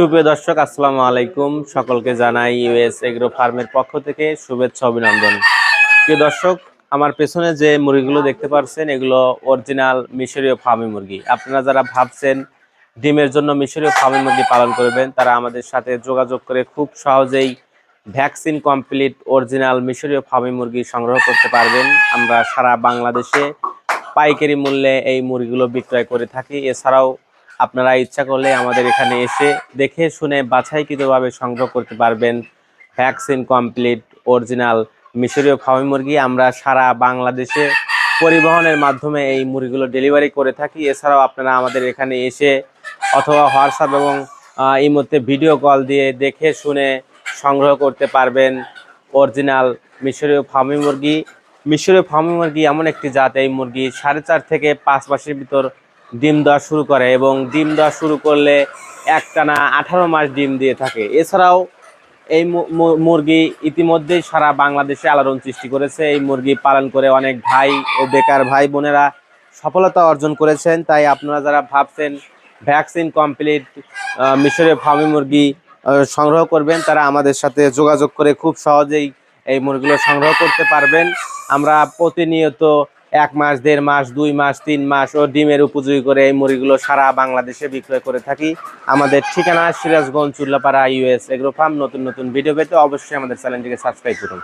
সুপ্রিয় দর্শক, আসসালামু আলাইকুম। সকলকে জানাই ইউএস এগ্রো ফার্মের পক্ষ থেকে শুভেচ্ছা অভিনন্দন। প্রিয় দর্শক, আমার পেছনে যে মুরগিগুলো দেখতে পাচ্ছেন এগুলো অরিজিনাল মিশরীয় ফার্মি মুরগি। আপনারা যারা ভাবছেন ডিমের জন্য মিশরীয় ফার্মি মুরগি পালন করবেন, তারা আমাদের সাথে যোগাযোগ করে খুব সহজেই ভ্যাকসিন কমপ্লিট অরিজিনাল মিশরীয় ফার্মি মুরগি সংগ্রহ করতে পারবেন। আমরা সারা বাংলাদেশে পাইকারি মূল্যে এই মুরগিগুলো বিক্রয় করে থাকি। এছাড়াও আপনারা ইচ্ছা করলে আমাদের এখানে এসে দেখে শুনে বাছাইকৃতভাবে সংগ্রহ করতে পারবেন ভ্যাকসিন কমপ্লিট অরিজিনাল মিশরীয় ফার্মি মুরগি। আমরা সারা বাংলাদেশে পরিবহনের মাধ্যমে এই মুরগিগুলো ডেলিভারি করে থাকি। এছাড়াও আপনারা আমাদের এখানে এসে অথবা হোয়াটসঅ্যাপ এবং এই মধ্যে ভিডিও কল দিয়ে দেখে শুনে সংগ্রহ করতে পারবেন অরিজিনাল মিশরীয় ফার্মি মুরগি। মিশরীয় ফার্মি মুরগি এমন একটি জাত, এই মুরগি 4.5 থেকে 5 মাসের ভিতর ডিম দেওয়া শুরু করে এবং ডিম দেওয়া শুরু করলে একটানা 18 মাস ডিম দিয়ে থাকে। এছাড়াও এই মুরগি ইতিমধ্যেই সারা বাংলাদেশে আলোড়ন সৃষ্টি করেছে। এই মুরগি পালন করে অনেক ভাই ও বেকার ভাই বোনেরা সফলতা অর্জন করেছেন। তাই আপনারা যারা ভাবছেন ভ্যাকসিন কমপ্লিট মিশরীয় ফার্মি মুরগি সংগ্রহ করবেন, তারা আমাদের সাথে যোগাযোগ করে খুব সহজেই এই মুরগিগুলো সংগ্রহ করতে পারবেন। আমরা প্রতিনিয়ত 1 মাস, 1.5 মাস, 2 মাস, 3 মাস ও ডিমের উপযোগী করে এই মুরগিগুলো সারা বাংলাদেশে বিক্রয় করে থাকি। আমাদের ঠিকানা Sirajganj, Chullapara, US agro farm. নতুন নতুন ভিডিও পেতে অবশ্যই আমাদের চ্যানেলটিকে সাবস্ক্রাইব করুন।